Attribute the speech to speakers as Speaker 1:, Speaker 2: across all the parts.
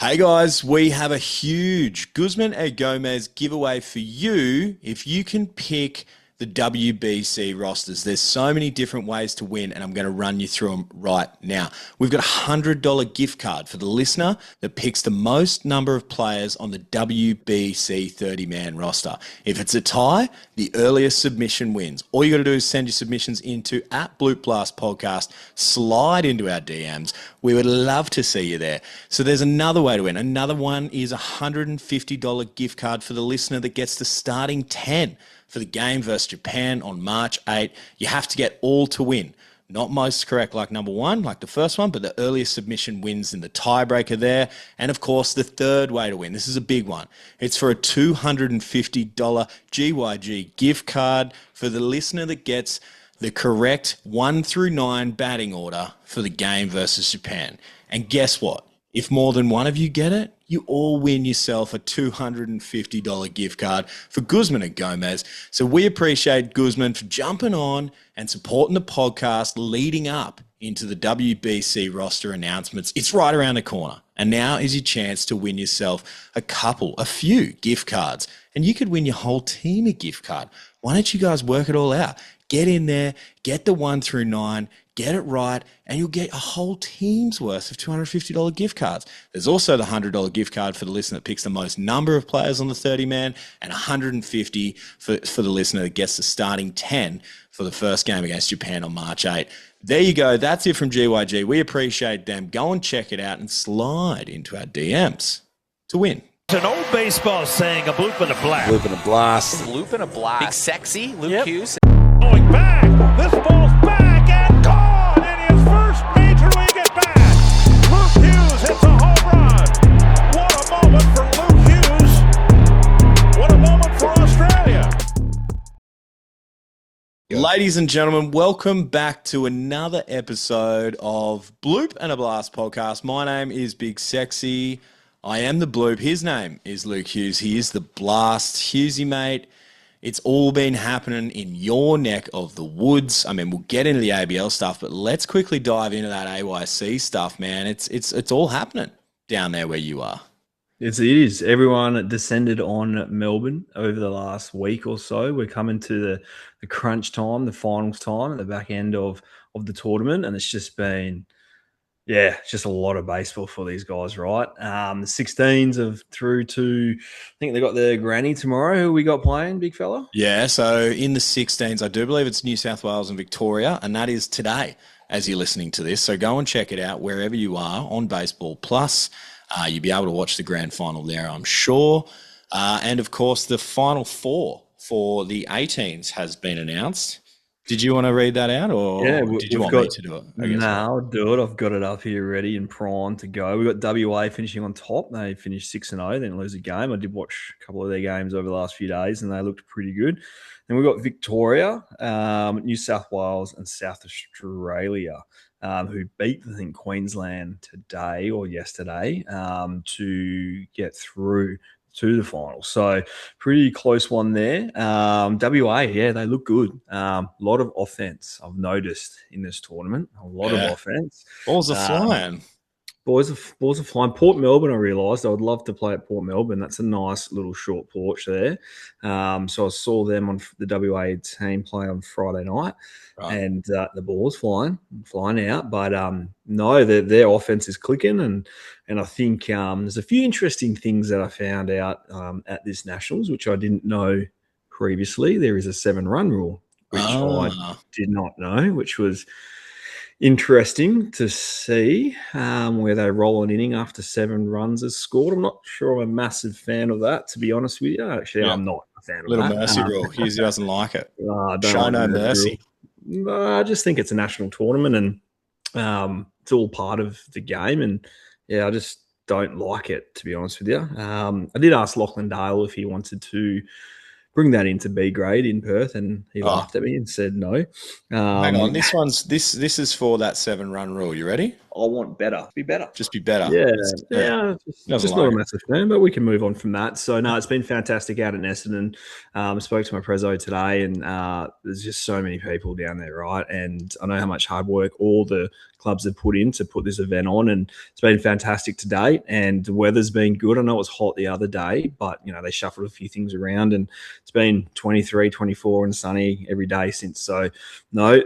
Speaker 1: Hey guys, we have a huge Guzman and Gomez giveaway for you if you can pick the WBC rosters. There's so many different ways to win, and I'm going to run you through them right now. We've got a $100 gift card for the listener that picks the most number of players on the WBC 30-man roster. If it's a tie, the earliest submission wins. All you got to do is send your submissions into @Bloop Blast Podcast, slide into our DMs. We would love to see you there. So there's another way to win. Another one is a $150 gift card for the listener that gets the starting 10 for the game versus Japan on March 8. You have to get all to win. Not most correct like number one, like the first one, but the earliest submission wins in the tiebreaker there. And of course, the third way to win. This is a big one. It's for a $250 GYG gift card for the listener that gets the correct 1 through 9 batting order for the game versus Japan. And guess what? If more than one of you get it, you all win yourself a $250 gift card for Guzman and Gomez. So we appreciate Guzman for jumping on and supporting the podcast leading up into the WBC roster announcements. It's right around the corner. And now is your chance to win yourself a few gift cards. And you could win your whole team a gift card. Why don't you guys work it all out? Get in there, get the 1 through 9, get it right, and you'll get a whole team's worth of $250 gift cards. There's also the $100 gift card for the listener that picks the most number of players on the 30-man, and $150 for the listener that gets the starting 10 for the first game against Japan on March 8. There you go. That's it from GYG. We appreciate them. Go and check it out and slide into our DMs to win.
Speaker 2: It's an old baseball saying, a bloop and a blast.
Speaker 3: Bloop and a blast.
Speaker 4: Bloop and a blast. Big Sexy, Luke Hughes.
Speaker 2: Going back. This ball's back and gone in his first major league at bat. Luke Hughes hits a home run. What a moment for Luke Hughes. What a moment for Australia.
Speaker 1: Ladies and gentlemen, welcome back to another episode of Bloop and a Blast podcast. My name is Big Sexy. I am the Bloop. His name is Luke Hughes. He is the Blast. Hughesy, mate. It's all been happening in your neck of the woods. I mean, we'll get into the ABL stuff, but let's quickly dive into that AYC stuff, man. It's all happening down there where you are.
Speaker 3: It is. Everyone descended on Melbourne over the last week or so. We're coming to the crunch time, the finals time at the back end of the tournament, and it's just been, it's just a lot of baseball for these guys, right? The 16s have through to, I think they got their granny tomorrow. Who we got playing, big fella?
Speaker 1: Yeah, so in the 16s, I do believe it's New South Wales and Victoria, and that is today as you're listening to this. So go and check it out wherever you are on Baseball Plus. You'll be able to watch the grand final there, I'm sure. And, of course, the Final Four for the 18s has been announced. Did you want to read that out, or did you want me to do it?
Speaker 3: No, I'll do it. I've got it up here ready and primed to go. We've got WA finishing on top. They finished 6-0, they didn't lose a game. I did watch a couple of their games over the last few days, and they looked pretty good. Then we've got Victoria, New South Wales, and South Australia, who beat, I think, Queensland today or yesterday to get through to the final. So pretty close one there. WA, they look good. A lot of offense I've noticed in this tournament. A lot of offense.
Speaker 1: Balls are flying.
Speaker 3: Balls are flying. Port Melbourne, I realised I would love to play at Port Melbourne. That's a nice little short porch there. So I saw them on the WA team play on Friday night, and the ball's flying out. But no, their offense is clicking, and I think there's a few interesting things that I found out at this Nationals, which I didn't know previously. There is a 7-run rule, which I did not know, which was interesting to see, where they roll an inning after 7 runs is scored. I'm not sure I'm a massive fan of that, to be honest with you. Actually, I'm not a fan of
Speaker 1: Little
Speaker 3: that.
Speaker 1: mercy rule. Hughes doesn't like it.
Speaker 3: Show
Speaker 1: no mercy.
Speaker 3: I just think it's a national tournament, and it's all part of the game. And I just don't like it, to be honest with you. I did ask Lachlan Dale if he wanted to bring that into B grade in Perth, and he laughed at me and said no.
Speaker 1: Hang on, this is for that 7-run rule. You ready?
Speaker 3: want better. Be better.
Speaker 1: Just be better.
Speaker 3: Just not a massive fan, but we can move on from that. So, no, it's been fantastic out at Essendon. I spoke to my prezzo today, and there's just so many people down there, right? And I know how much hard work all the clubs have put in to put this event on, and it's been fantastic to date, and the weather's been good. I know it was hot the other day, but, they shuffled a few things around, and it's been 23, 24 and sunny every day since. So, no,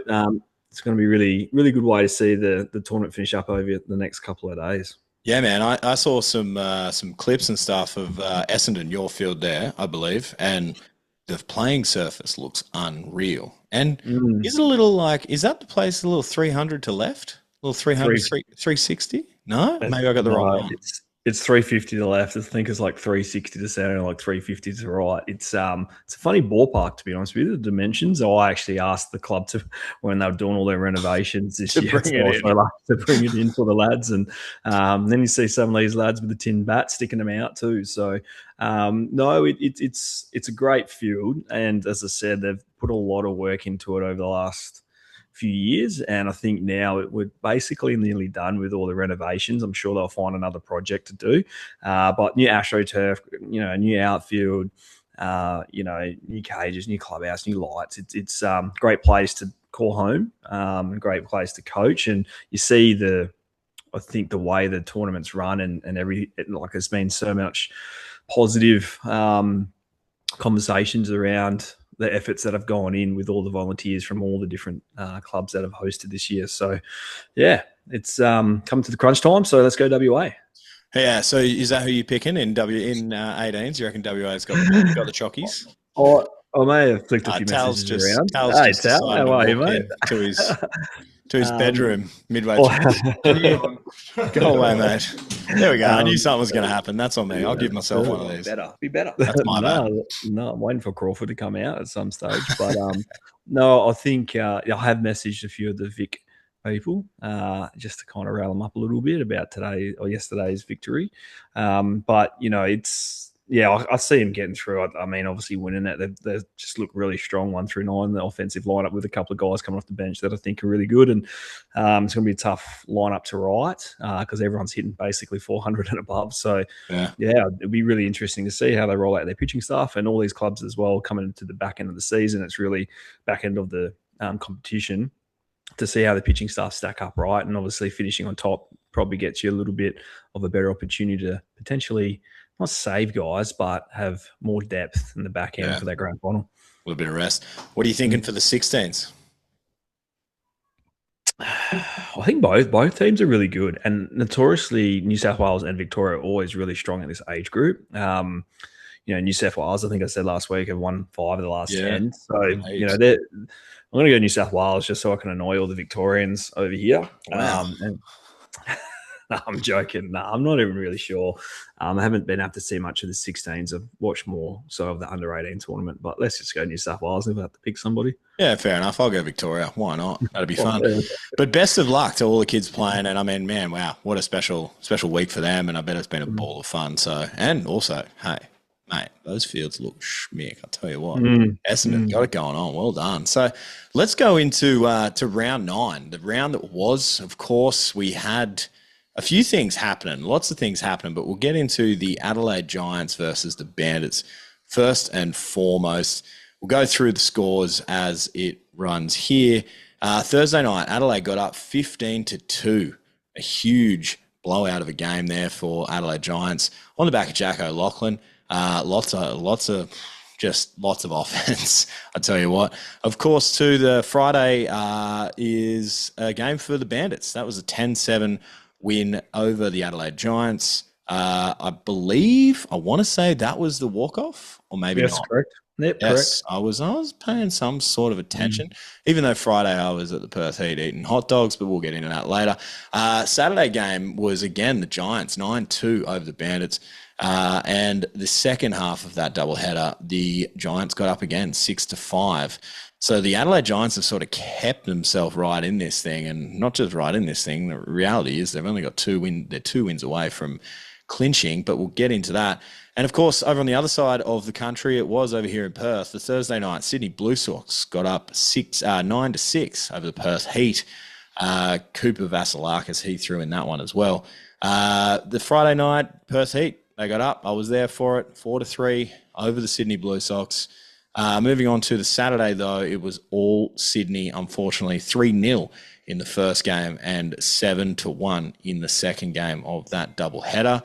Speaker 3: it's going to be really, really good way to see the tournament finish up over the next couple of days.
Speaker 1: Yeah, man, I saw some clips and stuff of Essendon, your field there, I believe, and the playing surface looks unreal. And is it a little is that the place a little 300 to left? A little 300, 360? No? Maybe I got the wrong one.
Speaker 3: It's 350 to the left. I think it's like 360 to center and like 350 to the right. It's a funny ballpark, to be honest with you. The dimensions. I actually asked the club to, when they were doing all their renovations this year, to bring it in for the lads. And then you see some of these lads with the tin bat sticking them out too. So no, it's a great field. And as I said, they've put a lot of work into it over the last few years, and I think now we're basically nearly done with all the renovations. I'm sure they'll find another project to do, but new AstroTurf, new outfield, new cages, new clubhouse, new lights. It's a great place to call home, a great place to coach, and you see I think the way the tournament's run and there's been so much positive conversations around the efforts that have gone in with all the volunteers from all the different clubs that have hosted this year. So, yeah, it's come to the crunch time. So let's go WA.
Speaker 1: Yeah. So is that who you're picking in 18s? You reckon WA's got the chockies?
Speaker 3: I may have flicked a few messages around.
Speaker 1: Hey, Tal, how are you, mate? To his bedroom midway through. Go away, mate. There we go. I knew something was going to happen. That's on me. I'll give myself one of these.
Speaker 3: Be better.
Speaker 1: That's my bad.
Speaker 3: No, I'm waiting for Crawford to come out at some stage. But no, I think I have messaged a few of the Vic people just to kind of rile them up a little bit about today or yesterday's victory. But, it's... Yeah, I see him getting through. I mean, obviously winning it. They just look really strong 1 through 9. The offensive lineup with a couple of guys coming off the bench that I think are really good. And it's going to be a tough lineup to write because everyone's hitting basically 400 and above. So, yeah, it'll be really interesting to see how they roll out their pitching staff and all these clubs as well coming into the back end of the season. It's really back end of the competition to see how the pitching staff stack up, right? And obviously finishing on top probably gets you a little bit of a better opportunity to potentially not save guys, but have more depth in the back end for that grand final.
Speaker 1: A little bit of rest. What are you thinking for the 16s?
Speaker 3: I think both teams are really good, and notoriously New South Wales and Victoria are always really strong in this age group. New South Wales, I think I said last week, have won 5 of the last 10. So, I'm going to go New South Wales just so I can annoy all the Victorians over here.
Speaker 1: Wow.
Speaker 3: No, I'm joking. No, I'm not even really sure. I haven't been able to see much of the 16s. I've watched more so of the under-18 tournament, but let's just go New South Wales if I have to pick somebody.
Speaker 1: Yeah, fair enough. I'll go Victoria. Why not? That'd be fun. But best of luck to all the kids playing. And I mean, man, wow, what a special week for them. And I bet it's been a ball of fun. So, and also, hey, mate, those fields look schmick. I'll tell you what. Essendon got it going on. Well done. So let's go into to round 9. The round that was, of course, we had a few things happening, lots of things happening, but we'll get into the Adelaide Giants versus the Bandits first and foremost. We'll go through the scores as it runs here. Thursday night, Adelaide got up 15-2, a huge blowout of a game there for Adelaide Giants on the back of Jack O'Loughlin. Lots of offense, I tell you what. Of course, too, the Friday is a game for the Bandits. That was a 10-7 win over the Adelaide Giants. I want to say that was the walk-off, or maybe not.
Speaker 3: Correct. Yep,
Speaker 1: yes,
Speaker 3: correct.
Speaker 1: I was paying some sort of attention, even though Friday I was at the Perth Heat eating hot dogs, but we'll get into that later. Saturday game was, again, the Giants, 9-2 over the Bandits. And the second half of that doubleheader, the Giants got up again, 6-5. So the Adelaide Giants have sort of kept themselves right in this thing, and not just right in this thing. The reality is they've only got 2 wins. They're 2 wins away from clinching, but we'll get into that. And of course, over on the other side of the country, it was over here in Perth. The Thursday night, Sydney Blue Sox got up 9-6 over the Perth Heat. Cooper Vasilakis, he threw in that one as well. The Friday night, Perth Heat, they got up. I was there for it, 4-3 over the Sydney Blue Sox. Moving on to the Saturday, though, it was all Sydney, unfortunately, 3-0 in the first game and 7-1 in the second game of that doubleheader.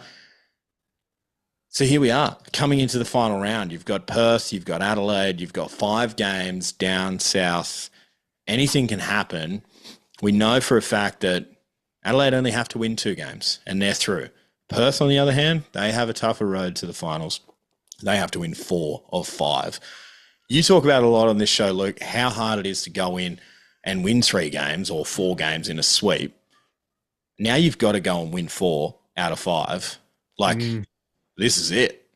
Speaker 1: So here we are, coming into the final round. You've got Perth, you've got Adelaide, you've got 5 games down south. Anything can happen. We know for a fact that Adelaide only have to win 2 games, and they're through. Perth, on the other hand, they have a tougher road to the finals. They have to win 4 of 5. You talk about a lot on this show, Luke, how hard it is to go in and win 3 games or 4 games in a sweep. Now you've got to go and win 4 out of 5. This is it.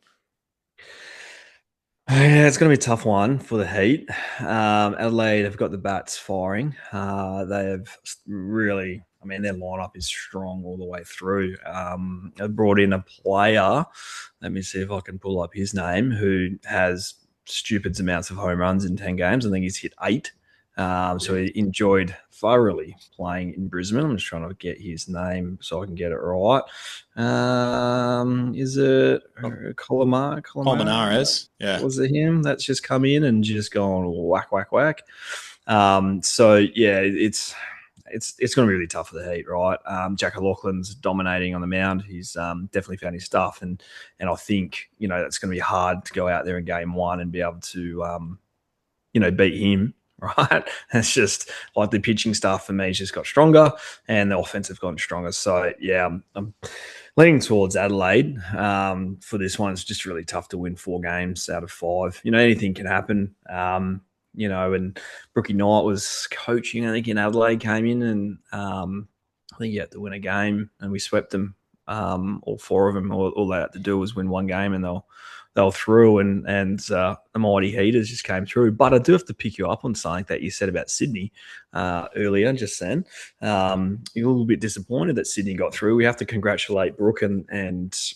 Speaker 3: Yeah, it's going to be a tough one for the Heat. Adelaide have got the bats firing. They have really, their lineup is strong all the way through. They brought in a player, let me see if I can pull up his name, who has stupid amounts of home runs in 10 games. I think he's hit 8. So he enjoyed thoroughly playing in Brisbane. I'm just trying to get his name so I can get it right. Is it
Speaker 1: Colmenares? Yeah.
Speaker 3: Was it him that's just come in and just gone whack, whack, whack? So, yeah, it's going to be really tough for the Heat, right? Jack O'Loughlin's dominating on the mound. He's definitely found his stuff. And I think, that's going to be hard to go out there in game 1 and be able to, beat him. Right, it's just like the pitching stuff for me has just got stronger, and the offense have gotten stronger. So yeah, I'm leaning towards Adelaide for this one. It's just really tough to win 4 games out of 5. Anything can happen. And Brookie Knight was coaching, I think, in Adelaide, came in, and I think he had to win a game, and we swept them, all 4 of them. All they had to do was win 1 game, and they'll through, and the mighty Heaters just came through. But I do have to pick you up on something that you said about Sydney earlier, just then. You're a little bit disappointed that Sydney got through. We have to congratulate Brooke and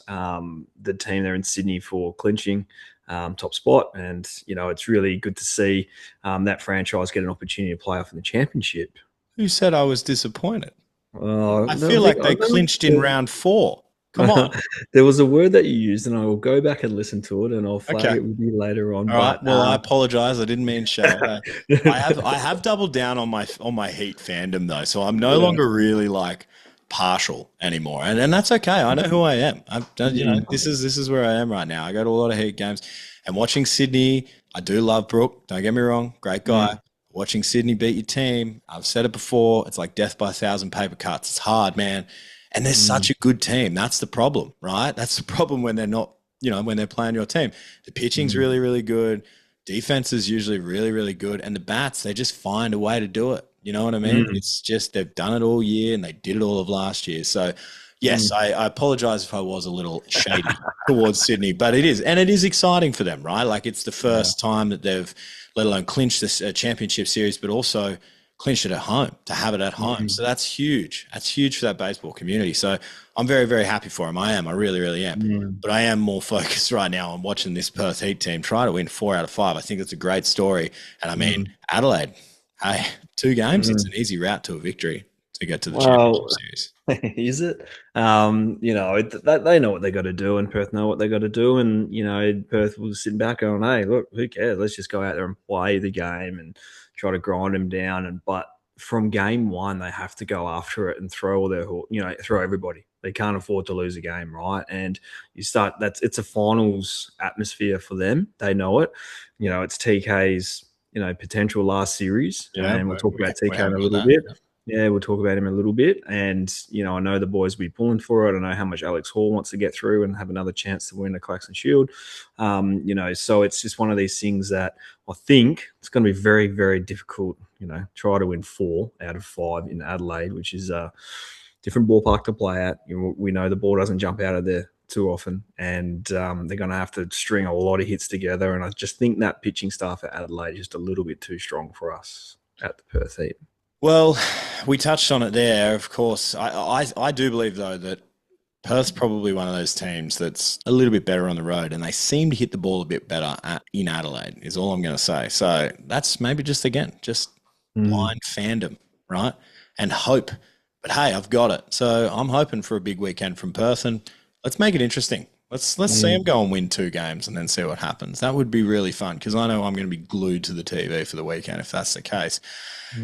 Speaker 3: the team there in Sydney for clinching top spot. And, it's really good to see that franchise get an opportunity to play off in the championship.
Speaker 1: Who said I was disappointed? I feel like they clinched in round 4. Come on.
Speaker 3: There was a word that you used, and I will go back and listen to it, and I'll flag it with you later on.
Speaker 1: All right. Well, I apologize. I didn't mean show. I have doubled down on my Heat fandom though, so I'm no longer really like partial anymore, and that's okay. I know who I am. This is where I am right now. I go to a lot of Heat games, and watching Sydney. I do love Brooke. Don't get me wrong, great guy. Watching Sydney beat your team, I've said it before. It's like death by 1,000 paper cuts. It's hard, man. And they're such a good team. That's the problem, right? That's the problem when they're not, when they're playing your team. The pitching's really, really good. Defense is usually really, really good. And the bats, they just find a way to do it. You know what I mean? It's just they've done it all year, and they did it all of last year. So, yes, I apologize if I was a little shady towards Sydney, but it is. And it is exciting for them, right? Like it's the first time that they've, let alone clinched this championship series, but also clinched it at home, to have it at home. So that's huge. That's huge for that baseball community. So I'm very, very happy for him. I am. I really, really am. But I am more focused right now on watching this Perth Heat team try to win 4 out of 5. I think it's a great story. And Adelaide, hey, 2 games, it's an easy route to a victory to get to the championship series.
Speaker 3: Is it? They know what they got to do, and Perth know what they got to do. And, Perth was sitting back going, hey, look, who cares? Let's just go out there and play the game and try to grind them down. But from game 1, they have to go after it and throw all throw everybody. They can't afford to lose a game, right? And it's a finals atmosphere for them. They know it. It's TK's, potential last series. And we'll talk about TK in a little bit. Yeah, we'll talk about him in a little bit. And, I know the boys will be pulling for it. I know how much Alex Hall wants to get through and have another chance to win the Clarkson Shield. So it's just one of these things that I think it's going to be very, very difficult, try to win 4 out of 5 in Adelaide, which is a different ballpark to play at. We know the ball doesn't jump out of there too often, and they're going to have to string a lot of hits together. And I just think that pitching staff at Adelaide is just a little bit too strong for us at the Perth Heat.
Speaker 1: Well, we touched on it there, of course. I do believe, though, that Perth's probably one of those teams that's a little bit better on the road, and they seem to hit the ball a bit better in Adelaide, is all I'm going to say. So that's maybe just blind fandom, right? and hope. But hey, I've got it. So I'm hoping for a big weekend from Perth, and let's make it interesting. Let's see him go and win 2 games and then see what happens. That would be really fun because I know I'm going to be glued to the TV for the weekend if that's the case.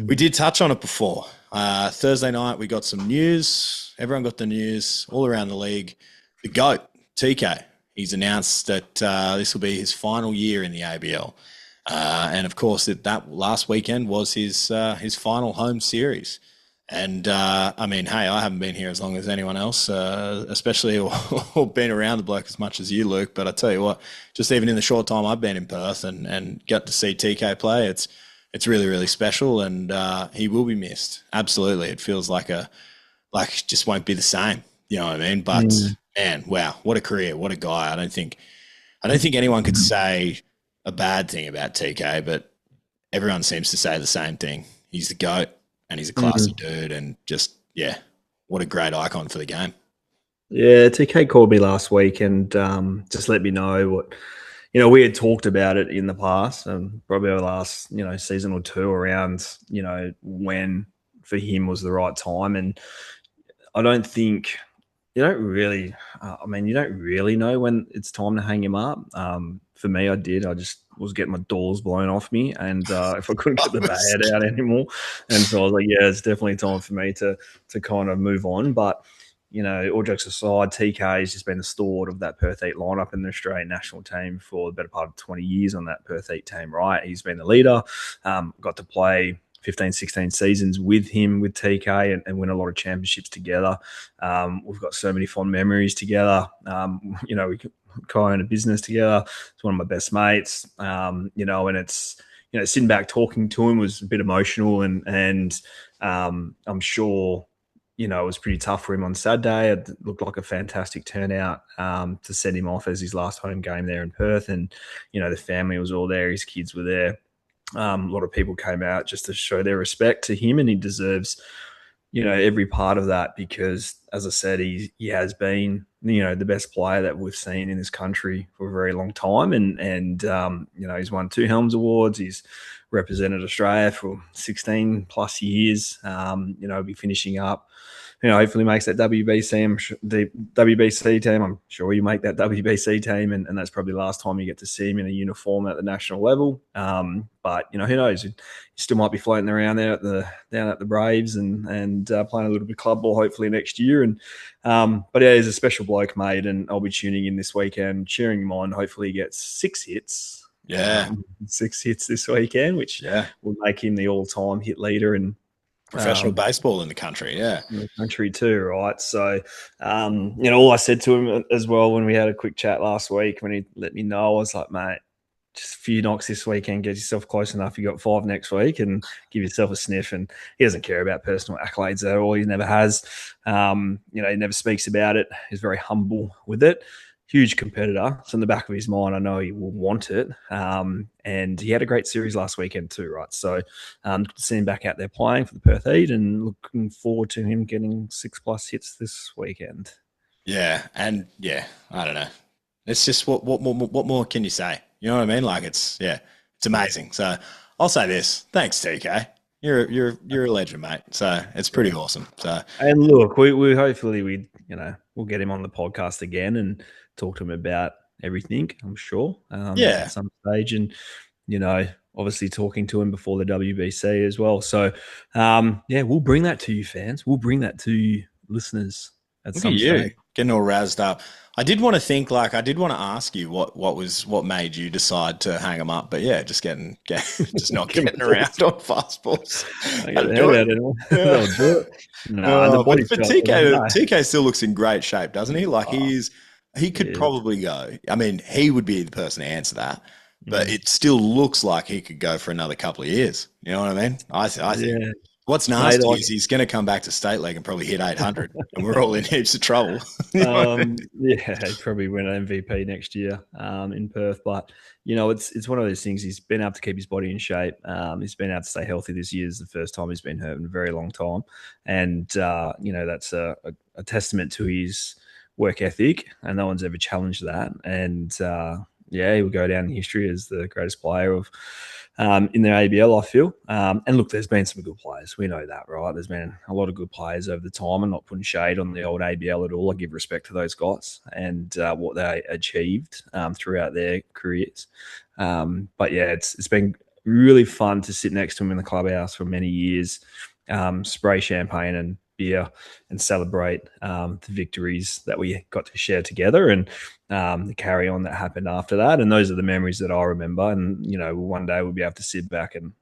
Speaker 1: We did touch on it before. Thursday night, we got some news. Everyone got the news all around the league. The GOAT, TK, he's announced that this will be his final year in the ABL. And, of course, that last weekend was his final home series. And, I mean, hey, I haven't been here as long as anyone else, especially or been around the bloke as much as you, Luke. But I tell you what, just even in the short time I've been in Perth and got to see TK play, it's really, really special. And he will be missed. Absolutely. It feels like just won't be the same. You know what I mean? But, man, wow, what a career. What a guy. I don't think anyone could say a bad thing about TK, but everyone seems to say the same thing. He's the GOAT. And he's a classy dude and just, yeah, what a great icon for the game.
Speaker 3: Yeah, TK called me last week and just let me know what, we had talked about it in the past, probably over the last, season or two around, when for him was the right time. And I don't think you don't really know when it's time to hang him up. For me, I did. I just was getting my doors blown off me, and if I couldn't get the bat out anymore, and so I was like, yeah, it's definitely time for me to kind of move on. But all jokes aside, TK has just been the stalwart of that Perth Heat lineup in the Australian national team for the better part of 20 years on that Perth Heat team. Right, he's been the leader. Got to play 15, 16 seasons with him, with TK, and win a lot of championships together. We've got so many fond memories together. We co-own a business together. It's one of my best mates. And it's, sitting back talking to him was a bit emotional, and I'm sure, it was pretty tough for him on Saturday. It looked like a fantastic turnout to send him off as his last home game there in Perth. And, the family was all there. His kids were there. A lot of people came out just to show their respect to him, and he deserves, every part of that because, as I said, he has been, the best player that we've seen in this country for a very long time. And he's won 2 Helms Awards. He's represented Australia for 16 plus years. He'll be finishing up. Hopefully makes that the WBC team. I'm sure you make that WBC team, and that's probably the last time you get to see him in a uniform at the national level. But who knows? He still might be floating around there down at the Braves and playing a little bit of club ball hopefully next year. And but yeah, he's a special bloke, mate, and I'll be tuning in this weekend, cheering him on. Hopefully, he gets 6 hits. 6 hits this weekend, which will make him the all-time hit leader and
Speaker 1: professional baseball in the country,
Speaker 3: in the country too, right? So, all I said to him as well when we had a quick chat last week, when he let me know, I was like, mate, just a few knocks this weekend, get yourself close enough. You got 5 next week, and give yourself a sniff. And he doesn't care about personal accolades at all. He never has. He never speaks about it. He's very humble with it. Huge competitor. So in the back of his mind, I know he will want it. And he had a great series last weekend too, right? So good to see him back out there playing for the Perth Heat, and looking forward to him getting 6+ hits this weekend.
Speaker 1: Yeah, and I don't know. It's just what more can you say? You know what I mean? Like it's amazing. So I'll say this: thanks, TK. You're a legend, mate. So it's pretty awesome. So
Speaker 3: and look, we hopefully we'll get him on the podcast again and talk to him about everything, I'm sure. At some stage, and obviously talking to him before the WBC as well. So we'll bring that to you, fans. We'll bring that to you, listeners. At some stage.
Speaker 1: Getting all razzed up. I did want to ask you what made you decide to hang them up, but just not getting around on fastballs. But TK still looks in great shape, doesn't he? Like he could probably go. I mean, he would be the person to answer that, but it still looks like he could go for another couple of years. You know what I mean? I think. Yeah. What's nasty is he's going to come back to state league and probably hit 800, and we're all in heaps of trouble.
Speaker 3: He'd probably win an MVP next year in Perth. But it's one of those things. He's been able to keep his body in shape. He's been able to stay healthy this year. It's the first time he's been hurt in a very long time, and that's a testament to his work ethic. And no one's ever challenged that. And yeah, he will go down in history as the greatest player of in the ABL, I feel. And look, there's been some good players. We know that, right? There's been a lot of good players over the time. I'm not putting shade on the old ABL at all. I give respect to those guys and what they achieved throughout their careers. But yeah, it's been really fun to sit next to him in the clubhouse for many years, spray champagne and beer and celebrate the victories that we got to share together and the carry on that happened after that. And those are the memories that I remember. And, one day we'll be able to sit back and,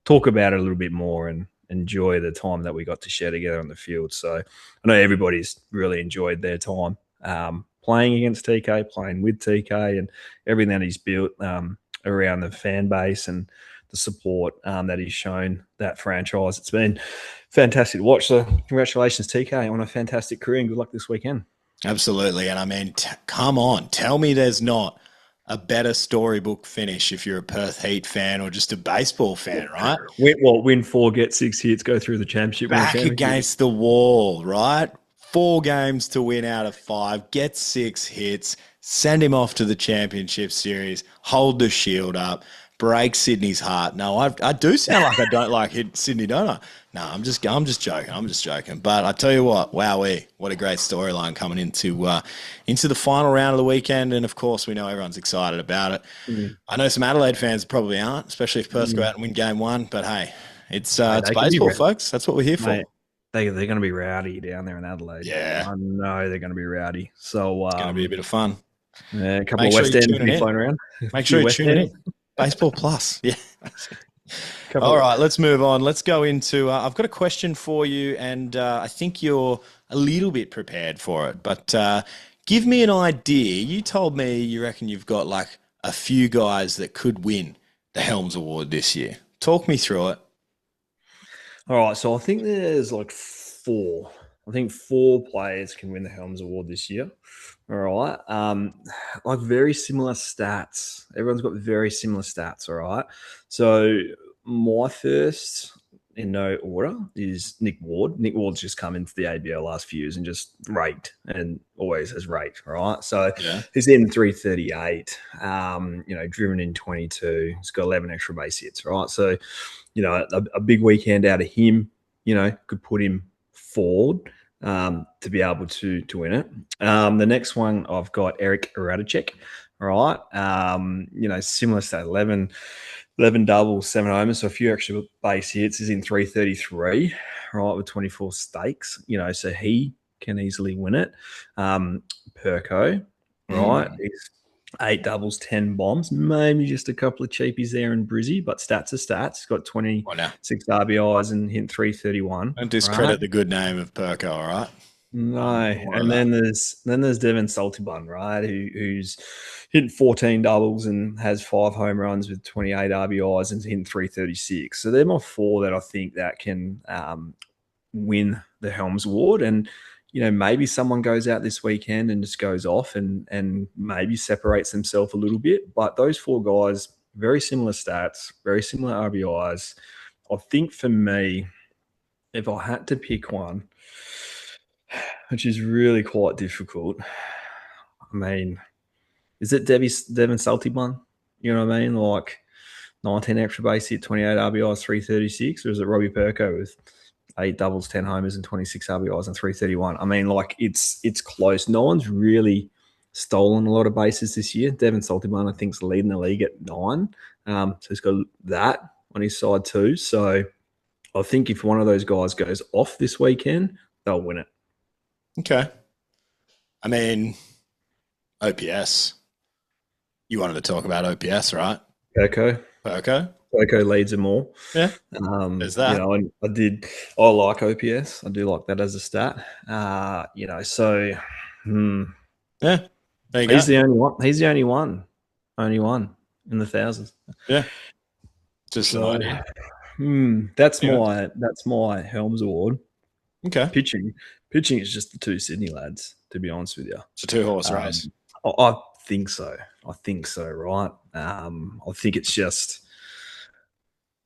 Speaker 3: talk about it a little bit more and enjoy the time that we got to share together on the field. So I know everybody's really enjoyed their time playing against TK, playing with TK and everything that he's built around the fan base and the support that he's shown that franchise. It's been fantastic to watch. So congratulations, TK, on a fantastic career and good luck this weekend.
Speaker 1: Absolutely. And I mean, come on, tell me there's not a better storybook finish if you're a Perth Heat fan or just a baseball fan, right?
Speaker 3: Win 4, get 6 hits, go through the championship.
Speaker 1: Back against the wall, right? 4 games to win out of 5, get 6 hits, send him off to the championship series, hold the shield up, break Sydney's heart. No, I do sound like I don't like Sydney, don't I? No, I'm just joking. But I tell you what, wowee, what a great storyline coming into the final round of the weekend. And of course, we know everyone's excited about it. I know some Adelaide fans probably aren't, especially if Perth go out and win game 1. But hey, it's baseball, folks. That's what we're here for.
Speaker 3: They're going to be rowdy down there in Adelaide.
Speaker 1: Yeah,
Speaker 3: I know they're going to be rowdy. So
Speaker 1: it's going to be a bit of fun.
Speaker 3: Yeah, a couple of West End to be flown around.
Speaker 1: Make sure you tune in. Baseball Plus. Yeah. All right, let's move on. Let's go into I've got a question for you, and I think you're a little bit prepared for it. But give me an idea. You told me you reckon you've got like a few guys that could win the Helms Award this year. Talk me through it.
Speaker 3: All right, so I think there's like 4. I think 4 players can win the Helms Award this year. All right. Like very similar stats. Everyone's got very similar stats. All right. So my first in no order is Nick Ward. Nick Ward's just come into the ABL last few years and just raked and always has raked. All right. So he's in 338, driven in 22. He's got 11 extra base hits. Right. So, a big weekend out of him, could put him forward to be able to win it. The next one I've got Eric Radicek. All right. Similar stat, 11 doubles, 7 homers, so a few extra base hits. Is in 333, right, with 24 stakes. So he can easily win it. Perko, right, he's 8 doubles, 10 bombs, maybe just a couple of cheapies there in Brizzy, but stats are stats. He's got 26 RBIs and hit 331.
Speaker 1: Don't discredit the good name of Perko, all right?
Speaker 3: No. And then there's Devin Saltibun, right, who's hitting 14 doubles and has 5 home runs with 28 RBIs and hitting 336. So they're my 4 that I think that can win the Helms Award. And maybe someone goes out this weekend and just goes off and maybe separates themselves a little bit. But those 4 guys, very similar stats, very similar RBIs. I think for me, if I had to pick one, which is really quite difficult, I mean, is it Devin Saltibun? You know what I mean? Like 19 extra base hit, 28 RBIs, 336? Or is it Robbie Perko with 8 doubles, 10 homers, and 26 RBIs and 331. I mean, like it's close. No one's really stolen a lot of bases this year. Devin Saltibun, I think, is leading the league at 9. So he's got that on his side too. So I think if one of those guys goes off this weekend, they'll win it.
Speaker 1: Okay. I mean, OPS. You wanted to talk about OPS, right?
Speaker 3: Perko leads them all.
Speaker 1: Yeah. There's that.
Speaker 3: I like OPS. I do like that as a stat. So
Speaker 1: yeah. There you go.
Speaker 3: He's the only one. He's the only one. Only one in the thousands.
Speaker 1: Yeah. Just an idea.
Speaker 3: That's my Helms Award.
Speaker 1: Okay.
Speaker 3: Pitching is just the 2 Sydney lads, to be honest with you.
Speaker 1: It's a 2-horse race.
Speaker 3: I think so. Right? I think it's just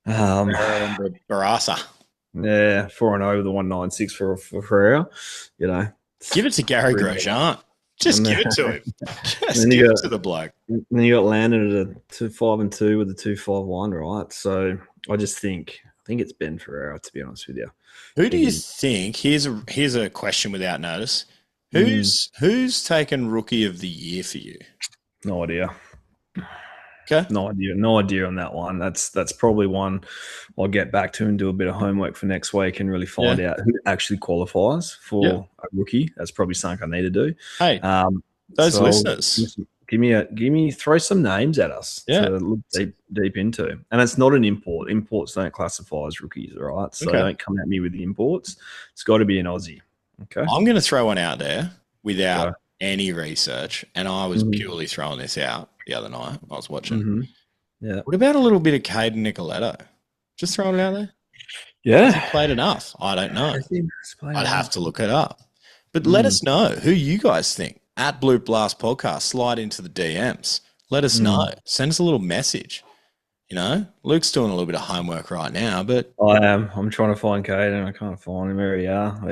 Speaker 1: Barasa.
Speaker 3: Yeah, 4-0 with the 196 for Ferreira.
Speaker 1: Give it to Gary Grosjean. Just
Speaker 3: And
Speaker 1: give
Speaker 3: then-
Speaker 1: it to him. Just
Speaker 3: then you
Speaker 1: give it
Speaker 3: got-
Speaker 1: to the bloke.
Speaker 3: And then you got Landon at a 2-5-2 with a 2-5-1, right? So I think it's Ben Ferreira, to be honest with you.
Speaker 1: Who do you think? Here's a question without notice. Who's taken Rookie of the Year for you?
Speaker 3: No idea.
Speaker 1: Okay.
Speaker 3: No idea on that one. That's probably one I'll get back to and do a bit of homework for next week and really find out who actually qualifies for a rookie. That's probably something I need to do.
Speaker 1: Hey, those listeners,
Speaker 3: throw some names at us to look deep into. And it's not an import. Imports don't classify as rookies, all right? So don't come at me with the imports. It's got to be an Aussie. Okay.
Speaker 1: I'm going to throw one out there without any research, and I was purely throwing this out the other night. I was watching.
Speaker 3: Mm-hmm. Yeah.
Speaker 1: What about a little bit of Caden Nicoletto? Just throwing it out there.
Speaker 3: Yeah.
Speaker 1: Has he played enough? I don't know. I'd have to look it up. But let us know who you guys think. At Bloop Blast Podcast, slide into the DMs. Let us know. Send us a little message. You know, Luke's doing a little bit of homework right now, but
Speaker 3: I am. I'm trying to find Caden. I can't find him. There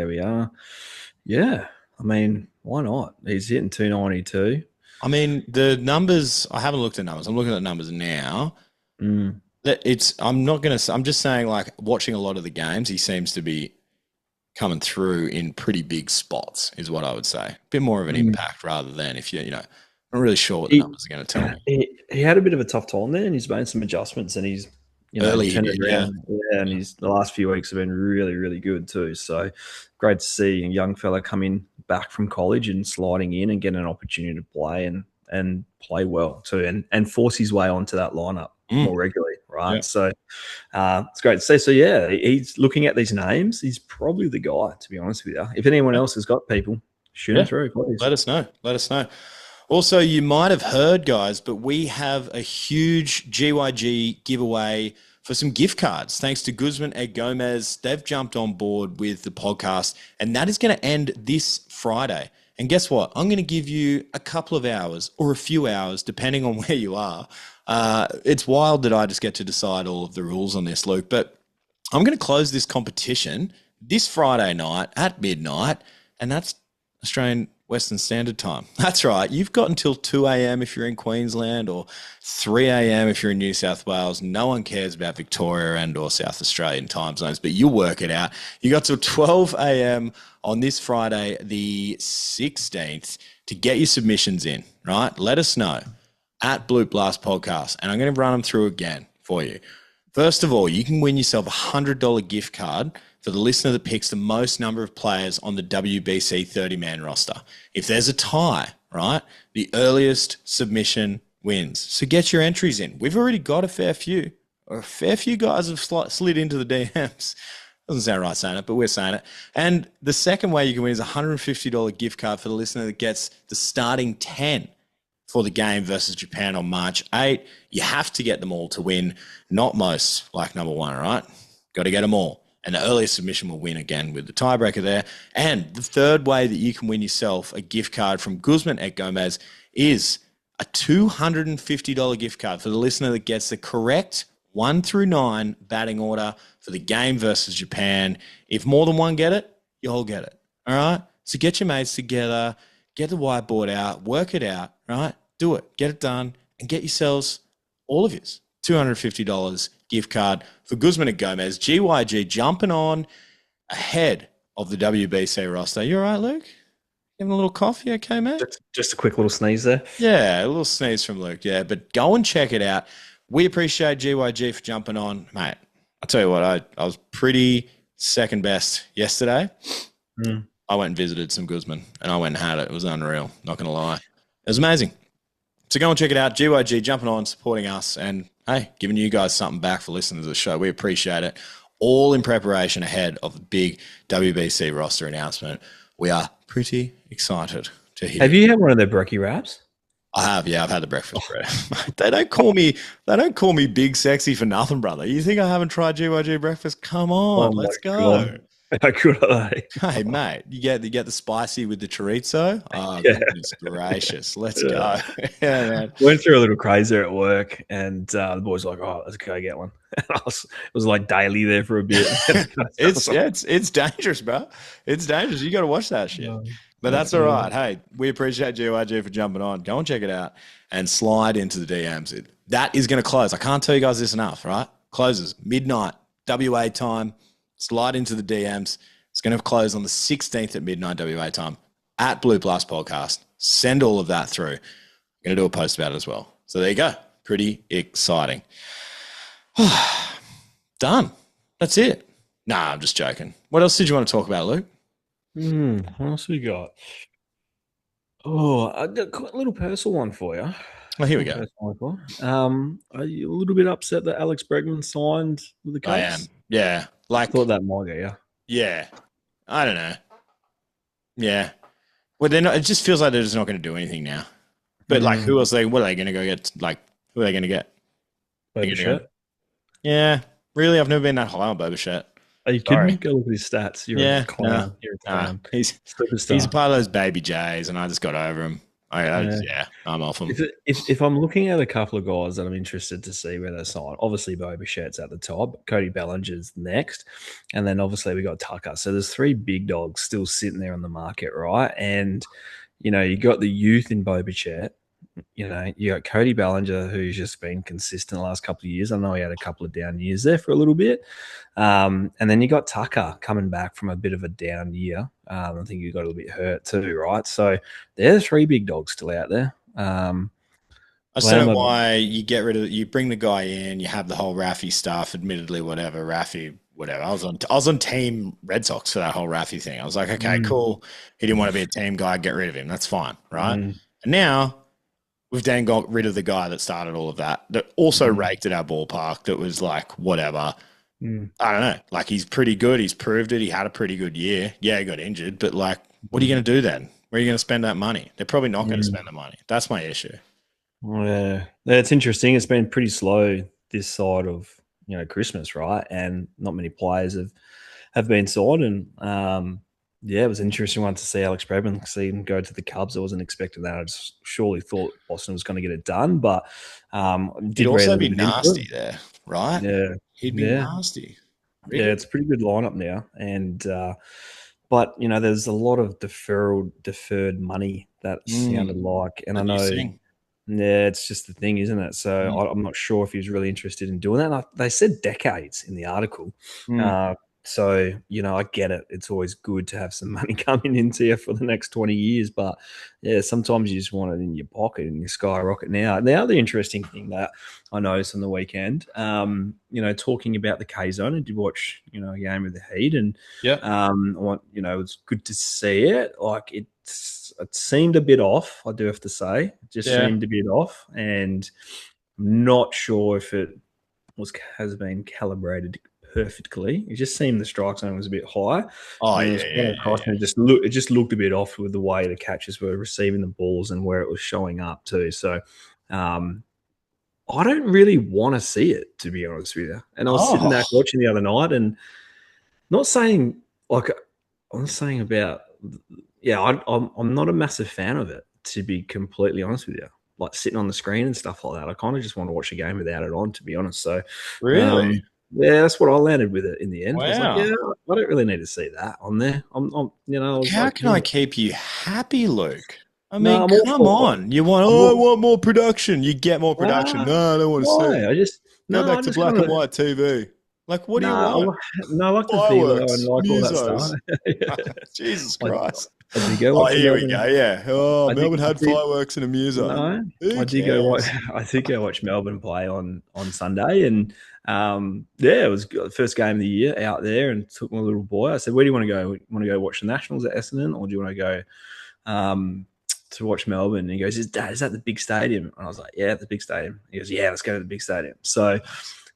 Speaker 3: we are. Yeah. I mean, why not? He's hitting 292.
Speaker 1: I mean, the numbers, I haven't looked at numbers. I'm looking at numbers now. I'm just saying, like, watching a lot of the games, he seems to be coming through in pretty big spots, is what I would say. A bit more of an impact rather than if I'm not really sure what the numbers are going to tell me.
Speaker 3: He had a bit of a tough time there, and he's made some adjustments, and he's turned it around. Yeah, and the last few weeks have been really, really good too. So great to see a young fella come in back from college and sliding in and getting an opportunity to play and play well too, and force his way onto that lineup more regularly, right? Yeah. So it's great to see. So yeah, he's looking at these names. He's probably the guy, to be honest with you. If anyone else has got people, shoot them through, please.
Speaker 1: Let us know. Also, you might have heard, guys, but we have a huge GYG giveaway for some gift cards. Thanks to Guzman and Gomez. They've jumped on board with the podcast, and that is going to end this Friday. And guess what? I'm going to give you a couple of hours or a few hours, depending on where you are. It's wild that I just get to decide all of the rules on this, Luke, but I'm going to close this competition this Friday night at midnight, and that's Australian Western Standard Time. That's right. You've got until 2 a.m. if you're in Queensland or 3 a.m. if you're in New South Wales. No one cares about Victoria and or South Australian time zones, but you'll work it out. You got till 12 a.m. on this Friday, the 16th, to get your submissions in, right? Let us know at Bloop Blast Podcast, and I'm going to run them through again for you. First of all, you can win yourself a $100 gift card for the listener that picks the most number of players on the WBC 30-man roster. If there's a tie, right, the earliest submission wins. So get your entries in. We've already got a fair few guys have slid into the DMs. Doesn't sound right saying it, but we're saying it. And the second way you can win is a $150 gift card for the listener that gets the starting 10 for the game versus Japan on March 8. You have to get them all to win, not most, like number one, all right? Got to get them all. And the earliest submission will win again with the tiebreaker there. And the third way that you can win yourself a gift card from Guzman at Gomez is a $250 gift card for the listener that gets the correct 1 through 9 batting order for the game versus Japan. If more than one get it, you all get it. All right? So get your mates together, get the whiteboard out, work it out, right? Do it. Get it done and get yourselves, all of yours, $250 gift card for Guzman and Gomez. GYG jumping on ahead of the WBC roster. You all right, Luke? Having a little coffee, okay, mate?
Speaker 3: Just a quick little sneeze there.
Speaker 1: Yeah, a little sneeze from Luke, yeah. But go and check it out. We appreciate GYG for jumping on. Mate, I'll tell you what, I was pretty second best yesterday. I went and visited some Guzman, and I went and had it. It was unreal, not going to lie. It was amazing. So go and check it out. GYG jumping on, supporting us, and hey, giving you guys something back for listening to the show. We appreciate it. All in preparation ahead of the big WBC roster announcement. We are pretty excited to hear.
Speaker 3: Have you had one of their brekkie wraps?
Speaker 1: I have, yeah. I've had the breakfast bread. They don't call me Big Sexy for nothing, brother. You think I haven't tried GYG breakfast? Come on, let's go.
Speaker 3: God. How good are they?
Speaker 1: Hey, mate, you get the spicy with the chorizo. Oh, goodness gracious. Let's go. Yeah, man.
Speaker 3: Went through a little crazy at work, and the boys were like, "Oh, let's go get one." And it was like daily there for a bit.
Speaker 1: It's dangerous, bro. It's dangerous. You got to watch that shit. But that's all right. Hey, we appreciate GYG for jumping on. Go and check it out and slide into the DMs. That is going to close. I can't tell you guys this enough, right? Closes midnight, WA time. Slide into the DMs. It's going to close on the 16th at midnight, WA time, at Bloop Last Podcast. Send all of that through. I'm going to do a post about it as well. So there you go. Pretty exciting. Done. That's it. Nah, I'm just joking. What else did you want to talk about, Luke?
Speaker 3: What else we got? Oh, I got a little personal one for you.
Speaker 1: Oh, here we go.
Speaker 3: Are you a little bit upset that Alex Bregman signed with the Cubs?
Speaker 1: I am. Yeah.
Speaker 3: I thought that might get you.
Speaker 1: Yeah. I don't know. Yeah. Well, they're not. It just feels like they're just not going to do anything now. But like, who else? What are they going to go get? Like, who are they going to get?
Speaker 3: Boba.
Speaker 1: Yeah. Really, I've never been that high on Boba.
Speaker 3: Are you kidding me? Go look at his stats. You're a clown.
Speaker 1: No,
Speaker 3: You're a clown.
Speaker 1: He's a part of those baby Jays, and I just got over him. I'm off him.
Speaker 3: If I'm looking at a couple of guys that I'm interested to see where they sign, obviously Bobichet's at the top, Cody Bellinger's next, and then obviously we got Tucker. So there's three big dogs still sitting there on the market, right? And you got the youth in Bobichet. You got Cody Bellinger, who's just been consistent the last couple of years. I know he had a couple of down years there for a little bit. And then you got Tucker coming back from a bit of a down year. I think he got a little bit hurt too, right? So there's three big dogs still out there.
Speaker 1: I just don't know why you bring the guy in, you have the whole Raffy stuff, admittedly, whatever. I was on Team Red Sox for that whole Raffy thing. I was like, okay, cool. He didn't want to be a team guy, get rid of him. That's fine, right? And now we've then got rid of the guy that started all of that also raked at our ballpark, that was like, whatever. I don't know. Like, he's pretty good. He's proved it. He had a pretty good year. Yeah, he got injured, but like, what are you going to do then? Where are you going to spend that money? They're probably not going to spend the money. That's my issue.
Speaker 3: Yeah, it's interesting. It's been pretty slow this side of Christmas, right? And not many players have been signed. And it was an interesting one to see Alex Bregman see him go to the Cubs. I wasn't expecting that. I just surely thought Boston was going to get it done, but
Speaker 1: it'd also be nasty there, right?
Speaker 3: Yeah,
Speaker 1: he'd be nasty.
Speaker 3: Really? Yeah, it's a pretty good lineup now, and but there's a lot of deferred money that sounded like, and I know. Yeah, it's just the thing, isn't it? So I'm not sure if he was really interested in doing that. And they said decades in the article. So, I get it. It's always good to have some money coming into you for the next 20 years. But, yeah, sometimes you just want it in your pocket and you skyrocket now. The other interesting thing that I noticed on the weekend, talking about the K-Zone, I did watch, a game with the Heat. And, it's good to see it. Like, it seemed a bit off, I do have to say. It just seemed a bit off. And I'm not sure if it has been calibrated perfectly. It just seemed the strike zone was a bit high. It just looked a bit off with the way the catchers were receiving the balls and where it was showing up too. So I don't really want to see it, to be honest with you. And I was sitting back watching the other night, and I'm not a massive fan of it, to be completely honest with you. Like sitting on the screen and stuff like that. I kind of just want to watch a game without it on, to be honest. So
Speaker 1: really.
Speaker 3: Yeah, that's what I landed with it in the end.
Speaker 1: Wow.
Speaker 3: I was like, I don't really need to see that on there.
Speaker 1: How can I keep you happy, Luke? I mean, come on. I want more production. You get more production. No, I don't want to see it. Go back to black and white TV. Like, what do you want?
Speaker 3: No, I like the video and like all that stuff.
Speaker 1: Jesus Christ.
Speaker 3: Here we
Speaker 1: go. Yeah. Melbourne had fireworks and a muso.
Speaker 3: No, I did go watch Melbourne play on Sunday, and it was the first game of the year out there, and took my little boy. I said, "Where do you want to go? Want to go watch the Nationals at Essendon, or do you want to go to watch Melbourne?" And he goes, "Dad, is that the big stadium?" And I was like, "Yeah, the big stadium." He goes, "Yeah, let's go to the big stadium." So we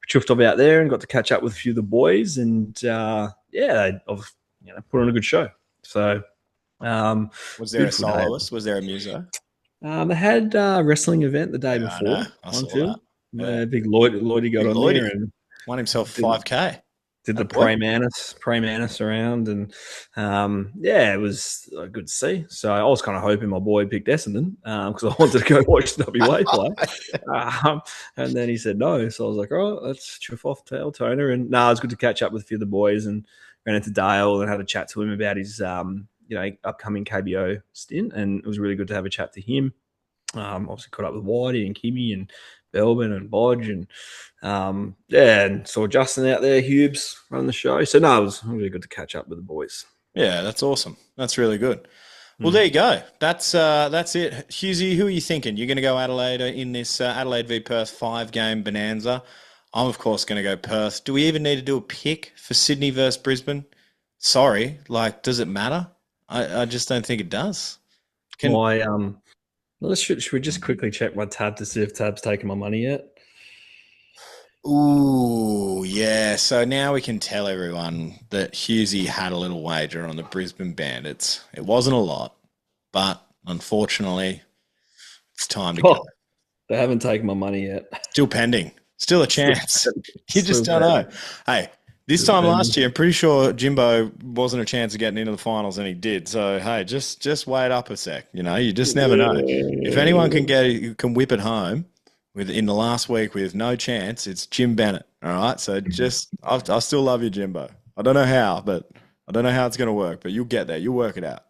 Speaker 3: chuffed off out there and got to catch up with a few of the boys, and they put on a good show. So.
Speaker 1: Was there a soloist? Was there a muso?
Speaker 3: They had a wrestling event the day before.
Speaker 1: I saw that.
Speaker 3: Big Lloydie got on there and
Speaker 1: won himself $5K.
Speaker 3: Did the Praymanis around, and it was good to see. So I was kind of hoping my boy picked Essendon because I wanted to go watch the WA play. And then he said no, so I was like, all right, let's chuff off tail toner. And it was good to catch up with a few of the boys, and ran into Dale and had a chat to him about his upcoming KBO stint, and it was really good to have a chat to him. Obviously caught up with Whitey and Kimmy and Belbin and Bodge and and saw Justin out there, Hubes running the show. So no, it was really good to catch up with the boys.
Speaker 1: Yeah, that's awesome. That's really good. Well, there you go. That's it. Hughesy, who are you thinking? You're going to go Adelaide in this Adelaide v Perth 5-game bonanza. I'm, of course, going to go Perth. Do we even need to do a pick for Sydney versus Brisbane? Sorry, does it matter? I just don't think it does.
Speaker 3: Should we just quickly check my tab to see if Tab's taken my money yet?
Speaker 1: Ooh, yeah. So now we can tell everyone that Hughesy had a little wager on the Brisbane Bandits. It wasn't a lot, but unfortunately, it's time to go.
Speaker 3: They haven't taken my money yet.
Speaker 1: Still pending. Still a chance. You just don't know. Hey, this time last year, I'm pretty sure Jimbo wasn't a chance of getting into the finals, and he did. So, hey, just wait up a sec. You just never know. If anyone can whip it home in the last week with no chance, it's Jim Bennett. All right. So I still love you, Jimbo. I don't know how, but I don't know how it's going to work, but you'll get there. You'll work it out.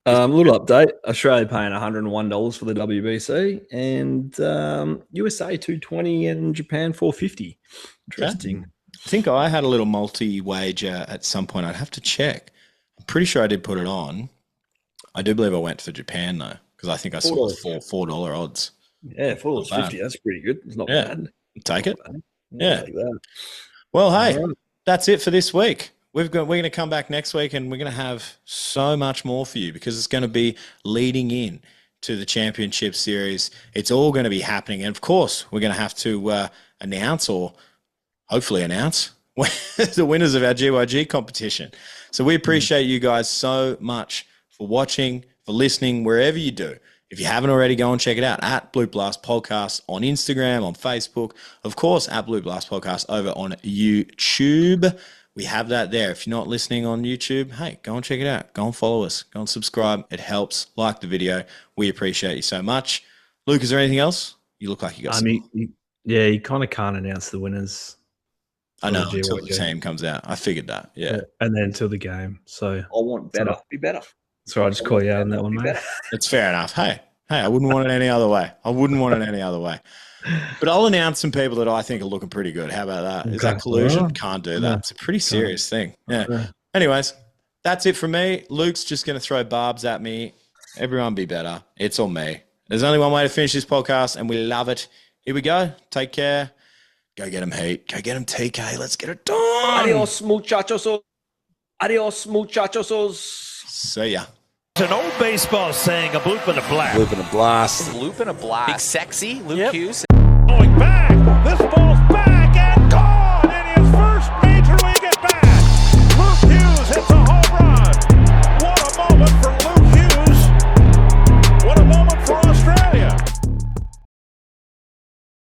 Speaker 3: Little update. Australia paying $101 for the WBC, and USA $220 and Japan $450. Interesting.
Speaker 1: Okay. I think I had a little multi-wager at some point. I'd have to check. I'm pretty sure I did put it on. I do believe I went for Japan, though, because I think I saw $4 odds.
Speaker 3: Yeah, $4.50. That's pretty good. It's not bad.
Speaker 1: Take it. Yeah. Like that. Well, hey, that's it for this week. We're going to come back next week, and we're going to have so much more for you because it's going to be leading in to the championship series. It's all going to be happening. And, of course, we're going to have to announce or hopefully announce the winners of our GYG competition. So we appreciate you guys so much for watching, for listening, wherever you do. If you haven't already, go and check it out at Bloop Blast Podcast on Instagram, on Facebook, of course, at Bloop Blast Podcast over on YouTube. We have that there. If you're not listening on YouTube, hey, go and check it out. Go and follow us. Go and subscribe. It helps. Like the video. We appreciate you so much. Luke, is there anything else? You look like you got something.
Speaker 3: You kind of can't announce the winners.
Speaker 1: I know, until the team comes out. I figured that, yeah.
Speaker 3: And then until the game. So
Speaker 5: I want better. Be better.
Speaker 3: So I just call you out on that one, mate.
Speaker 1: It's fair enough. Hey, I wouldn't want it any other way. But I'll announce some people that I think are looking pretty good. How about that? Okay. Is that collusion? Can't do that. It's a pretty serious thing. Yeah. Anyways, that's it from me. Luke's just going to throw barbs at me. Everyone be better. It's on me. There's only one way to finish this podcast, and we love it. Here we go. Take care. Go get him, Heat. Go get him, TK. Let's get it done.
Speaker 5: Adios, muchachos.
Speaker 1: See ya.
Speaker 2: It's an old baseball saying, a bloop and a blast.
Speaker 4: Bloop and a blast. Big Sexy, Luke Hughes.
Speaker 2: Going back. This ball's